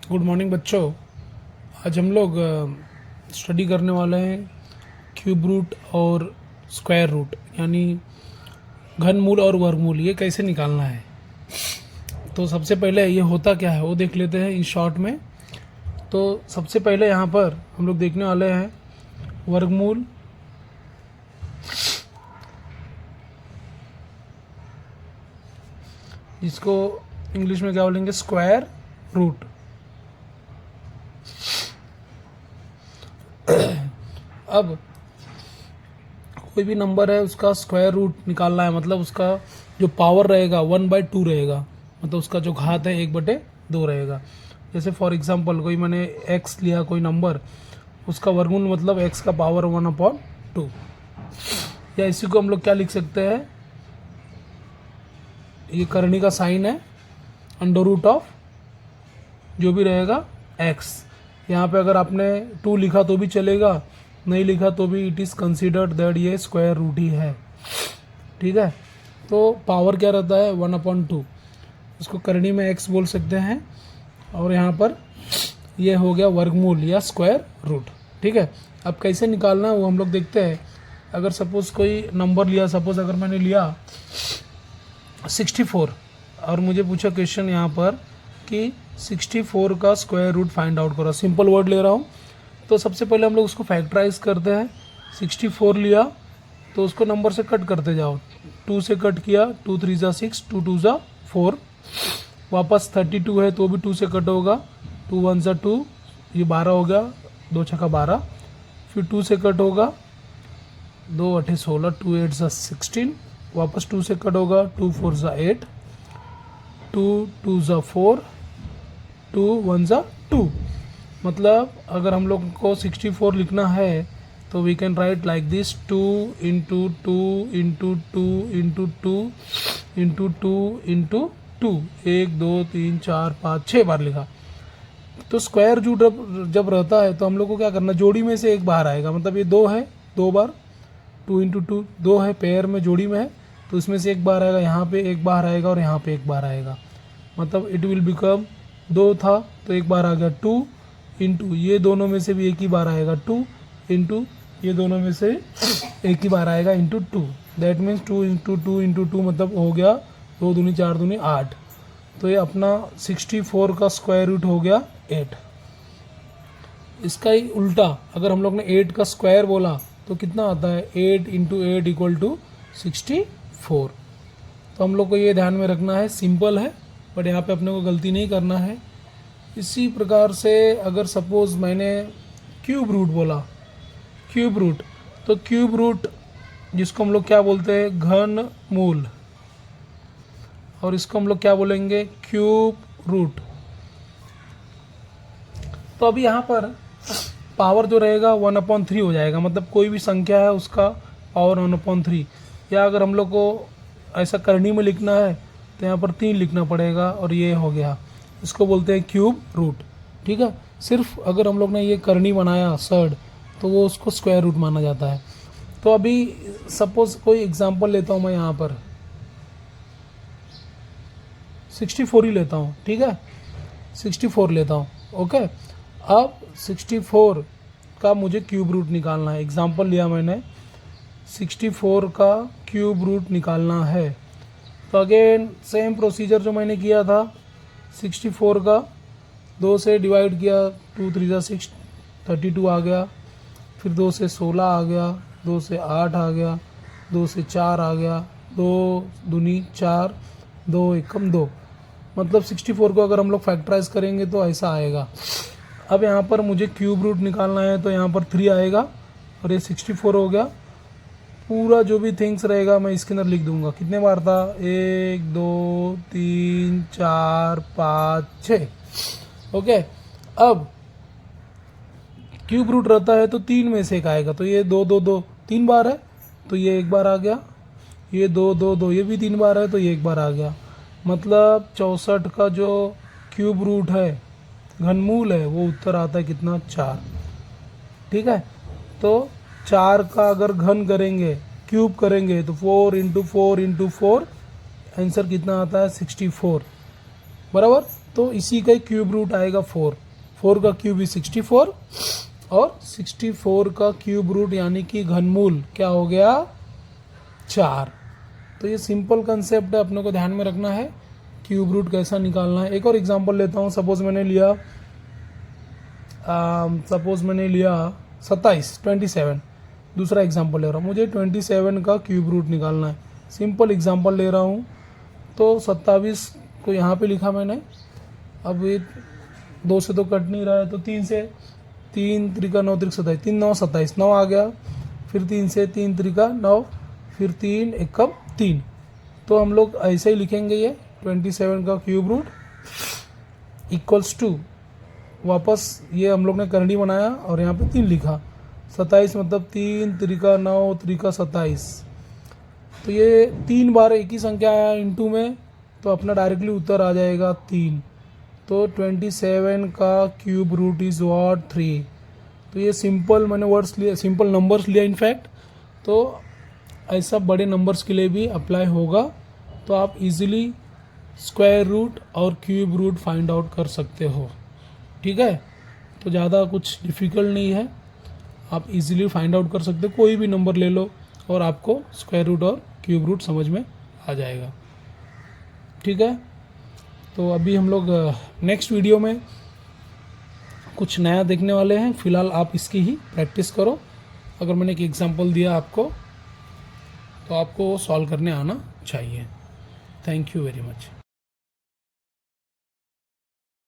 Good morning बच्चों। आज हम लोग स्टडी करने वाले हैं क्यूब रूट और स्क्वायर रूट, यानी घनमूल और वर्गमूल, ये कैसे निकालना है। तो सबसे पहले ये होता क्या है वो देख लेते हैं इन शॉर्ट में। तो सबसे पहले यहाँ पर हम लोग देखने वाले हैं वर्गमूल, जिसको इंग्लिश में क्या बोलेंगे, स्क्वायर रूट। अब कोई भी नंबर है उसका स्क्वायर रूट निकालना है, मतलब उसका जो पावर रहेगा 1/2 रहेगा, मतलब उसका जो घात है 1/2 रहेगा। जैसे फॉर एग्जांपल कोई मैंने x लिया, कोई नंबर, उसका वर्गमूल मतलब x का पावर 1/2, या इसी को हम लोग क्या लिख सकते हैं, ये करनी का साइन है, अंडर रूट ऑफ जो भी रहेगा x। यहाँ पे अगर आपने 2 लिखा तो भी चलेगा, नहीं लिखा तो भी इट इज़ कंसिडर्ड दैट ये स्क्वायर रूट ही है। ठीक है, तो पावर क्या रहता है 1/2, इसको करनी में x बोल सकते हैं, और यहाँ पर ये हो गया वर्गमूल या स्क्वायर रूट। ठीक है, अब कैसे निकालना है वो हम लोग देखते हैं। अगर सपोज़ कोई नंबर लिया, सपोज़ अगर मैंने लिया 64 और मुझे पूछा क्वेश्चन यहाँ पर कि 64 का स्क्वायर रूट फाइंड आउट करो, सिंपल वर्ड ले रहा हूँ। तो सबसे पहले हम लोग उसको फैक्टराइज करते हैं। 64 लिया तो उसको नंबर से कट करते जाओ, 2 से कट किया, 2 3 ज़ा 6, 2 2 ज़ा 4, वापस 32 है तो भी 2 से कट होगा, 2 1 ज़ा 2, ये 12 हो गया, 2 6 12, फिर 2 से कट होगा, 2 8 16, 2 8 ज़ा 16, वापस 2 से कट होगा, 2 4 ज़ा 8, 2 2 ज़ा 4, 2 1 ज़ा 2। मतलब अगर हम लोग को 64 लिखना है तो we can write like this, 2 into 2 into 2 into 2 into 2 into 2, 1 2 3 4 5 6 बार लिखा। तो स्क्वायर रूट जब रहता है तो हम लोग को क्या करना, जोड़ी में से एक बाहर आएगा, मतलब ये 2 है, 2 बार, 2 इंटू 2 2 है, पेयर में जोड़ी में है, तो इसमें से एक बार आएगा, यहाँ पे एक बार आएगा और यहाँ पे एक बार आएगा, मतलब इट विल बिकम 2 था तो एक बार आ गया 2 इंटू, ये दोनों में से भी एक ही बार आएगा 2 इंटू, ये दोनों में से एक ही बार आएगा into 2, that means 2 into 2 into 2 मतलब हो गया 2 दूनी 4 दूनी 8। तो ये अपना 64 का स्क्वायर रूट हो गया 8। इसका ही उल्टा अगर हम लोग ने 8 का स्क्वायर बोला तो कितना आता है, 8 इंटू 8 इक्वल टू 64। तो हम लोग को ये ध्यान में रखना है, सिंपल है बट यहाँ पे अपने को गलती नहीं करना है। इसी प्रकार से अगर सपोज़ मैंने क्यूब रूट बोला, क्यूब रूट, तो क्यूब रूट जिसको हम लोग क्या बोलते हैं, घन मूल, और इसको हम लोग क्या बोलेंगे, क्यूब रूट। तो अभी यहाँ पर पावर जो रहेगा 1/3 हो जाएगा, मतलब कोई भी संख्या है उसका पावर 1/3, या अगर हम लोग को ऐसा करनी में लिखना है तो यहाँ पर 3 लिखना पड़ेगा, और ये हो गया, इसको बोलते हैं क्यूब रूट। ठीक है, सिर्फ अगर हम लोग ने ये करनी बनाया सर्ड तो वो उसको स्क्वायर रूट माना जाता है। तो अभी सपोज कोई एग्जांपल लेता हूँ मैं, यहाँ पर 64 ही लेता हूँ। ठीक है, 64 लेता हूँ। ओके, अब 64 का मुझे क्यूब रूट निकालना है। एग्जांपल लिया मैंने, 64 का क्यूब रूट निकालना है, तो अगेन सेम प्रोसीजर जो मैंने किया था, 64 का 2 से डिवाइड किया, 2 3 ज़ा 6, 32 आ गया, फिर 2 से 16 आ गया, 2 से 8 आ गया, 2 से 4 आ गया, 2 दूनी 4, 2 एकम 2, मतलब 64 को अगर हम लोग फैक्टराइज करेंगे तो ऐसा आएगा। अब यहाँ पर मुझे क्यूब रूट निकालना है तो यहाँ पर 3 आएगा, और ये 64 हो गया। पूरा जो भी थिंग्स रहेगा मैं इसके अंदर लिख दूंगा। कितने बार था, 1 2 3 4 5 6। ओके, अब क्यूब रूट रहता है तो 3 में से एक आएगा, तो ये 2 2 2 3 बार है तो ये एक बार आ गया, ये 2 2 2 ये भी 3 बार है तो ये एक बार आ गया, मतलब 64 का जो क्यूब रूट है, घनमूल है, वो उत्तर आता है कितना, 4। ठीक है, तो 4 का अगर घन करेंगे, क्यूब करेंगे, तो 4 इंटू 4 इंटू 4, आंसर कितना आता है, 64। बराबर। तो इसी का ही क्यूब रूट आएगा 4। 4 का क्यूब ही 64 और 64 का क्यूब रूट यानी कि घनमूल क्या हो गया 4। तो ये सिंपल कंसेप्ट है, अपने को ध्यान में रखना है क्यूब रूट कैसा निकालना है। एक और एग्जांपल लेता हूँ। सपोज मैंने लिया 27। दूसरा एग्जांपल ले रहा हूँ, मुझे 27 का क्यूब रूट निकालना है। सिंपल एग्जांपल ले रहा हूँ। तो 27 को यहाँ पे लिखा मैंने। अब ये 2 से तो कट नहीं रहा है, तो 3 से 3 त्रिका 9 त्रिक 27, 3 9 27, 9 आ गया। फिर 3 से 3 त्रिका 9, फिर 3 एकम 3। तो हम लोग ऐसे ही लिखेंगे ये 27 का क्यूब रूट इक्वल्स टू, वापस ये हम लोग ने करंडी बनाया और यहाँ पे 3 लिखा। 27 मतलब 3 त्रिका 9 त्रिका 27। तो ये 3 बार एक ही संख्या आया इनटू में, तो अपना डायरेक्टली उत्तर आ जाएगा 3। तो 27 का क्यूब रूट इज़ व्हाट 3। तो ये सिंपल मैंने वर्ड्स लिए, सिंपल नंबर्स लिया इनफैक्ट। तो ऐसा बड़े नंबर्स के लिए भी अप्लाई होगा। तो आप इजीली स्क्वायर रूट और क्यूब रूट फाइंड आउट कर सकते हो। ठीक है, तो ज़्यादा कुछ डिफ़िकल्ट नहीं है, आप इजीली फाइंड आउट कर सकते हो। कोई भी नंबर ले लो और आपको स्क्वायर रूट और क्यूब रूट समझ में आ जाएगा। ठीक है, तो अभी हम लोग नेक्स्ट वीडियो में कुछ नया देखने वाले हैं। फ़िलहाल आप इसकी ही प्रैक्टिस करो। अगर मैंने एक एग्जांपल दिया आपको, तो आपको सॉल्व करने आना चाहिए। Thank you very much.